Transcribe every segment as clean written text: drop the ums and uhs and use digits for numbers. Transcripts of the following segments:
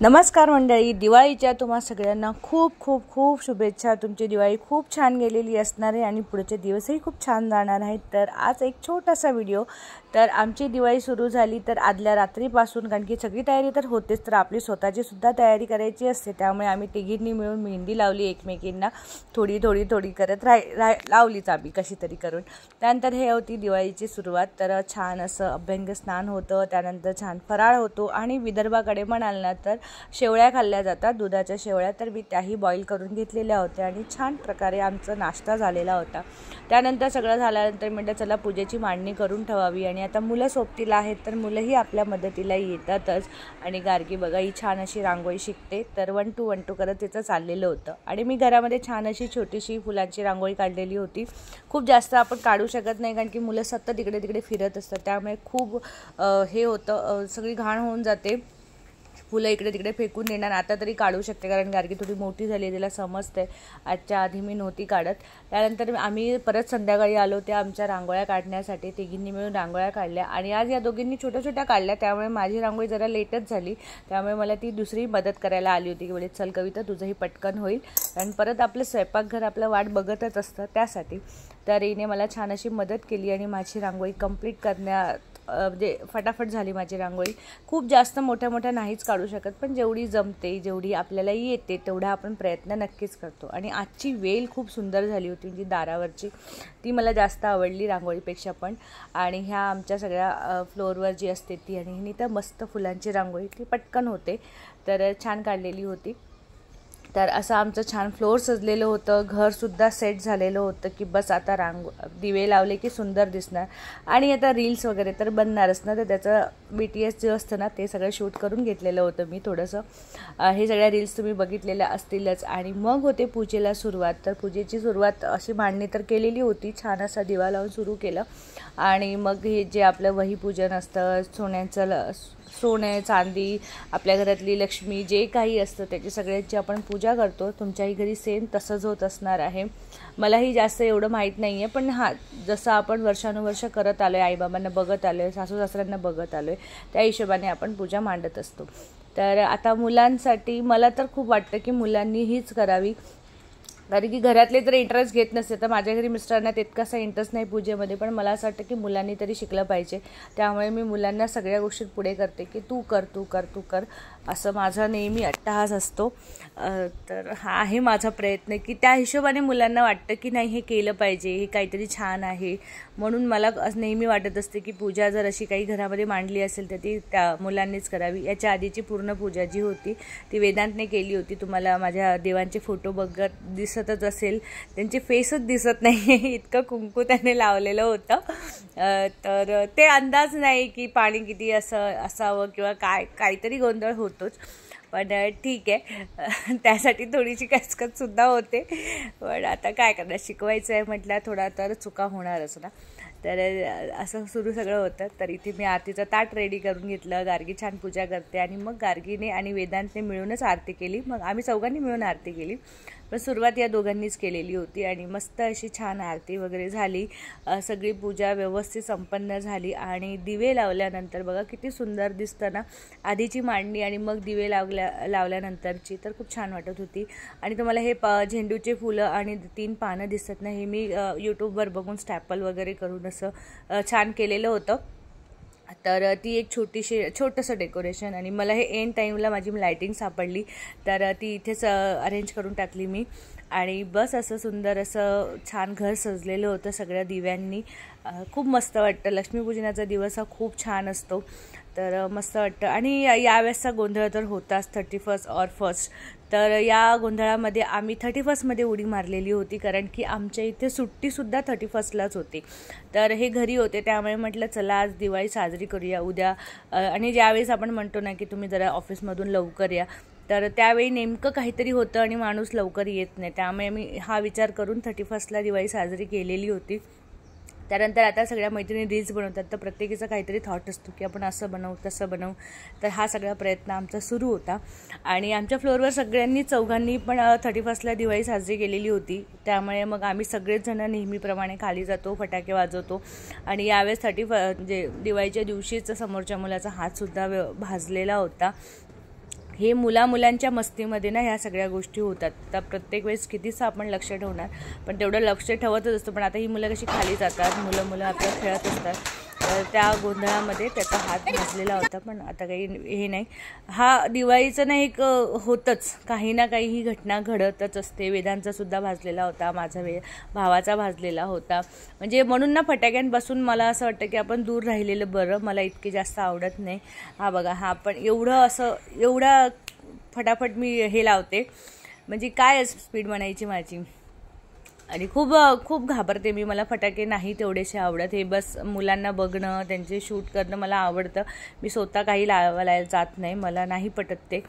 नमस्कार मंडळी, दिवाळीच्या तुम्हा सगळ्यांना खूप खूप खूप शुभेच्छा। तुमची दिवाळी खूप छान गेलेली असणार आहे आणि पुढचे दिवसही खूप छान जाणार आहेत। तर आज एक छोटासा व्हिडिओ। तर आमची दिवाळी सुरू झाली तर आदल्या रात्रीपासून, कारण की सगळी तयारी तर होतेच, तर आपली स्वतःची सुद्धा तयारी करायची असते। त्यामुळे आम्ही तिघींनी मिळून मेहंदी लावली एकमेकींना, थोडी थोडी थोडी करत लावलीच आम्ही कशी तरी करून। त्यानंतर हे होती दिवाळीची सुरुवात। तर छान असं अभ्यंग स्नान होतं, त्यानंतर छान फराळ होतो आणि विदर्भाकडे म्हणाल ना तर शेवळ्या खाल्ल्या जातात, दुधाच्या शेवळ्या। तर मी त्याही बॉईल करून घेतलेल्या होत्या आणि छान प्रकारे आमचा नाश्ता झालेला होता। त्यानंतर सगळं झाल्यानंतर म्हटलं चला पूजेची मांडणी करून ठेवावी। आणि आता मुलं सोबतीला आहेत तर मुलंही आपल्या मदतीला येतातच। आणि गार्गी बघा ही छान अशी रांगोळी शिकते, तर 1 2 1 2 करत तिचं चाललेलं होतं। आणि मी घरामध्ये छान अशी छोटीशी फुलांची रांगोळी काढलेली होती। खूप जास्त आपण काढू शकत नाही, कारण की मुलं सतत इकडे तिकडे फिरत असतात, त्यामुळे खूप हे होतं, सगळी घाण होऊन जाते। फुलं इकडे तिकडे फेकून देणार। आता तरी काढू शकते, कारण गार्गी थोडी मोठी झाली, तिला समजते। आजच्या आधी मी नव्हती काढत। त्यानंतर आम्ही परत संध्याकाळी आलो त्या आमच्या रांगोळ्या काढण्यासाठी, तिघींनी मिळून रांगोळ्या काढल्या। आणि आज या दोघींनी छोट्या छोट्या काढल्या, त्यामुळे माझी रांगोळी जरा लेटच झाली। त्यामुळे मला ती दुसरी मदत करायला आली होती की म्हणजे चल कविता तुझंही पटकन होईल, कारण परत आपलं स्वयंपाकघर आपलं वाट बघतच असतं त्यासाठी। तर हिने मला छान अशी मदत केली आणि माझी रांगोळी कंप्लीट करण्यात म्हणजे फटाफट झाली माझी रांगोळी। खूप जास्त मोठ्या मोठ्या नाहीच काढू शकत, पण जेवढी जमते, जेवढी आपल्याला येते तेवढा आपण प्रयत्न नक्कीच करतो। आणि आजची वेल खूप सुंदर झाली होती, जी दारावरची, ती मला जास्त आवडली रांगोळीपेक्षा पण। आणि ह्या आमच्या सगळ्या फ्लोअरवर जी असते ती, आणि हिने तर मस्त फुलांची रांगोळी, ती पटकन होते, तर छान काढलेली होती। तर असं आमचं छान फ्लोअर सजलेलं होतं, घरसुद्धा सेट झालेलं होतं की बस आता दिवे लावले की सुंदर दिसणार। आणि आता रील्स वगैरे तर बनणारच ना, तर त्याचं BTS जे असतं ना ते सगळं शूट करून घेतलेलं होतं मी थोडंसं। हे सगळ्या रील्स तुम्ही बघितलेल्या असतीलच। आणि मग होते पूजेला सुरुवात। तर पूजेची सुरुवात अशी मांडणी तर केलेली होती, छान असा दिवा लावून सुरू केलं। आणि मग हे जे आपलं वहीपूजन असतं, सोने चांदी, आपल्या घरातली लक्ष्मी, जे काही असतं त्याची सगळ्यांची आपण पूजा करतो। तुमच्याही घरी सेम तसंच होत असणार आहे। मलाही जास्त एवढं माहीत नाही आहे, पण हां, जसं आपण वर्षानुवर्ष करत आलो आहे, आईबाबांना बघत आलो आहे, सासू सासऱ्यांना बघत आलो आहे, त्या हिशोबाने आपण पूजा मांडत असतो। तर आता मुलांसाठी मला तर खूप वाटतं की मुलांनी हीच करावी, कारण की घरातले तर इंटरेस्ट घेत नसते। तर माझ्या घरी मिस्टरांना तितकासा इंटरेस्ट नाही पूजेमध्ये, पण मला असं वाटतं की मुलांनी तरी शिकलं पाहिजे। त्यामुळे मी मुलांना सगळ्या गोष्टीत पुढे करते की तू कर तू कर तू कर, असं माझा नेहमी अट्टहास असतो। तर हा आहे माझा प्रयत्न की त्या हिशोबाने मुलांना वाटतं की नाही हे केलं पाहिजे, हे काहीतरी छान आहे। म्हणून मला नेहमी वाटत असते की पूजा जर अशी काही घरामध्ये मांडली असेल तर ती त्या मुलांनीच करावी। याच्या आधीची पूर्ण पूजा जी होती ती वेदांतने केली होती। तुम्हाला माझ्या देवांचे फोटो बघत दिसतच असेल, त्यांचे फेसच दिसत नाही आहे, इतकं कुंकू त्याने लावलेलं होतं। तर ते अंदाज नाही की पाणी किती असावं किंवा काहीतरी गोंधळ होतोच, पण ठीक आहे, त्यासाठी थोडीशी कचकचसुद्धा होते। पण आता काय करणार, शिकवायचं आहे म्हटलं थोडा तर चुका होणारच ना। तर असं सुरू सगळं होतं। तर इथे मी आरतीचं ताट रेडी करून घेतलं, गार्गी छान पूजा करते, आणि मग गार्गीने आणि वेदांतने मिळूनच आरती केली। मग आम्ही चौघांनी मिळून आरती केली, पण सुरुवात या दोघांनीच केलेली होती। आणि मस्त अशी छान आरती वगैरे झाली, सगळी पूजा व्यवस्थित संपन्न झाली। आणि दिवे लावल्यानंतर बघा किती सुंदर दिसतं ना, आधीची मांडणी आणि मग दिवे लावल्यानंतरची, तर खूप छान वाटत होती। आणि तुम्हाला हे झेंडूचे फुलं आणि 3 पानं दिसत नाही, हे मी यूट्यूबवर बघून स्टॅपल वगैरे करून असं छान केलेलं होतं। तर ती एक छोटंसं डेकोरेशन, आणि मला हे एंड टाईमला माझी लायटिंग सापडली, तर ती इथेच अरेंज करून टाकली मी। आणि बस असं सुंदर असं छान घर सजलेलं होतं सगळ्या दिव्यांनी। खूप मस्त वाटतं, लक्ष्मीपूजनाचा दिवस हा खूप छान असतो, तर मस्त वाटतं। आणि यावेळेसचा गोंधळ तर होताच, 31st और 1st। तर या गोंधळामध्ये आम्ही 31st उडी मारलेली होती, कारण की आमच्या इथे सुट्टीसुद्धा 31stलाच होती। तर हे घरी होते, त्यामुळे म्हटलं चला आज दिवाळी साजरी करूया उद्या। आणि ज्यावेळेस आपण म्हणतो ना की तुम्ही जरा ऑफिसमधून लवकर या, तर त्यावेळी नेमकं काहीतरी होतं आणि माणूस लवकर येत नाही, त्यामुळे मी हा विचार करून 31stला दिवाळी साजरी केलेली होती। त्यानंतर आता सगळ्या मैत्रिणी रील्स बनवतात, तर प्रत्येकीचा काहीतरी थॉट असतो की आपण असं बनवू तसं बनवू, तर हा सगळा प्रयत्न आमचा सुरू होता। आणि आमच्या फ्लोअरवर सगळ्यांनी चौघांनी पण 31stला दिवाळी साजरी केलेली होती, त्यामुळे मग आम्ही सगळेच जण नेहमीप्रमाणे खाली जातो, फटाके वाजवतो। आणि यावेळेस म्हणजे दिवाळीच्या दिवशीच समोरच्या मुलाचा हातसुद्धा भाजलेला होता, हे मुलांच्या मस्तीमध्ये ना ह्या सगळ्या गोष्टी होतात. तर प्रत्येक वेळेस कितीच आपण लक्ष ठेवणार, पण तेवढं लक्ष ठेवतच असतं. पण आता ही मुलं कशी खाली जातात, मुलं आपल्या खेळत असतात, तर त्या गोंधळामध्ये त्याचा हात भाजलेला होता. पण आता काही हे नाही. हा दिवाळीचं ना एक होतंच, काही ना काही ही घटना घडतच असते. वेदांचा सुद्धा भाजलेला होता, माझा भावाचा भाजलेला होता. म्हणजे म्हणून ना फटाक्यांपासून मला असं वाटतं की आपण दूर राहिलेलं बरं. मला इतके जास्त आवडत नाही. हा बघा, हा पण एवढा फटाफट मी हे लावते, म्हणजे काय स्पीड म्हणायची माझी. आणि खूप घाबरते मी. मला फटाके नाही तेवढेसे आवडत. हे बस मुलांना बघणं, त्यांचे शूट करणं मला आवडतं. मी स्वतः काही लावायला जात नाही, मला नाही पटत ते.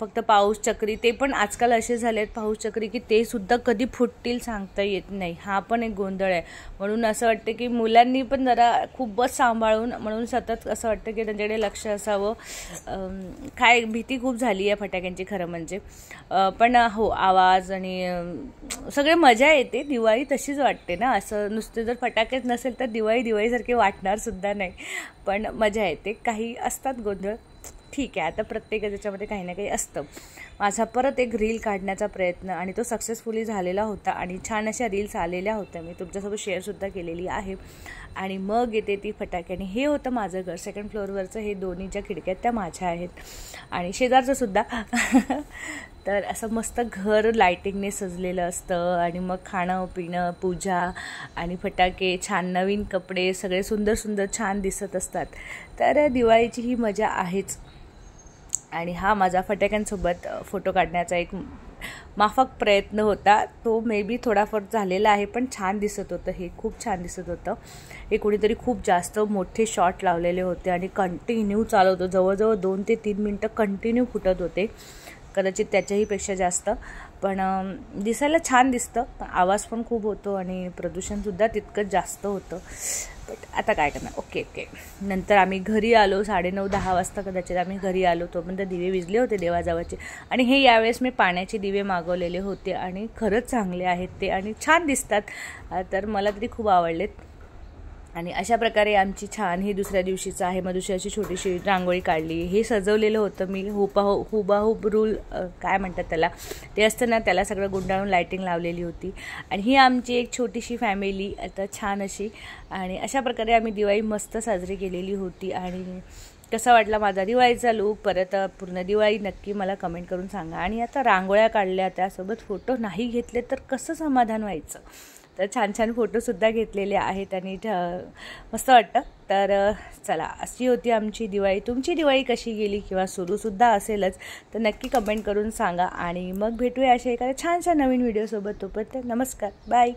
फक्त पाऊस चक्री, ते पण आजकाल असे झाले आहेत पाऊस चक्री की ते सुद्धा कधी फुटतील सांगता येत नाही. हा पण एक गोंधळ आहे. म्हणून असं वाटतं की मुलांनी पण जरा खूपच सांभाळून, म्हणून सतत असं वाटतं की त्यांच्याकडे लक्ष असावं. काय भीती खूप झाली आहे फटाक्यांची खरं म्हणजे. पण हो, आवाज आणि सगळे मजा येते. दिवाळी तशीच वाटते ना. असं नुसते जर फटाकेच नसेल तर दिवाळीसारखे वाटणार सुद्धा नाही. पण मजा येते. काही असतात गोंधळ, ठीक आहे. आता प्रत्येक त्याच्यामध्ये काही ना काही असतं. माझा परत एक रील काढण्याचा प्रयत्न, आणि तो सक्सेसफुली झालेला होता. आणि छान अशा रील्स आलेल्या होत्या, मी तुमच्यासोबत शेअरसुद्धा केलेली आहे. आणि मग येते ती फटाक्याने. हे होतं माझं घर, 2nd फ्लोअरवरचं. हे दोन्हीच्या खिडक्यात त्या माझ्या आहेत, आणि शेजारचं सुद्धा. तर असं मस्त घर लायटिंगने सजलेलं असतं. आणि मग खाणं पिणं, पूजा आणि फटाके, छान नवीन कपडे, सगळे सुंदर सुंदर छान दिसत असतात. तर दिवाळीची ही मजा आहेच. आणि हा माझा फटाक्यांसोबत फोटो काढण्याचा एक माफक प्रयत्न होता. तो मे बी थोडाफार झालेला आहे, पण छान दिसत होतं. हे खूप छान दिसत होतं. हे कोणीतरी खूप जास्त मोठे शॉट लावलेले होते आणि कंटिन्यू चालत होतं. जवळजवळ 2 ते 3 मिनटं कंटिन्यू फुटत होते, कदाचित त्याच्याही पेक्षा जास्त. पण दिसायला छान दिसतं, पण आवाज पण खूप होतो आणि प्रदूषणसुद्धा तितकंच जास्त होतं. बट आता काय करणार. ओके. नंतर आम्ही घरी आलो 9:30-10 वाजता कदाचित आम्ही घरी आलो. तोपर्यंत दिवे विझले होते देवाजवळचे. आणि हे यावेळेस मी पाण्याचे दिवे मागवलेले होते, आणि खरंच चांगले आहेत ते, आणि छान दिसतात. तर मला तरी खूप आवडलेत. आणि अशा प्रकारे आमची छान ही दुसऱ्या दिवशीचं आहे. मग दुसरी अशी छोटीशी रांगोळी काढली. हे सजवलेलं होतं मी हुबाहूब रूल काय म्हणतात त्याला, ते असतं ना, त्याला सगळं गुंडाळून लायटिंग लावलेली होती. आणि ही आमची एक छोटीशी फॅमिली आता छान अशी. आणि अशा प्रकारे आम्ही दिवाळी मस्त साजरी केलेली होती. आणि कसा वाटला माझा दिवाळीचा लूक, परत पूर्ण दिवाळी नक्की मला कमेंट करून सांगा. आणि आता रांगोळ्या काढल्या, त्यासोबत फोटो नाही घेतले तर कसं समाधान व्हायचं. तर छान फोटोसुद्धा घेतलेले आहेत, आणि मस्त वाटतं. तर चला, अशी होती आमची दिवाळी. तुमची दिवाळी कशी गेली, किंवा सुरूसुद्धा असेलच, तर नक्की कमेंट करून सांगा. आणि मग भेटूया अशा एखाद्या छानशा नवीन व्हिडिओसोबत. तोपर्यंत नमस्कार, बाय.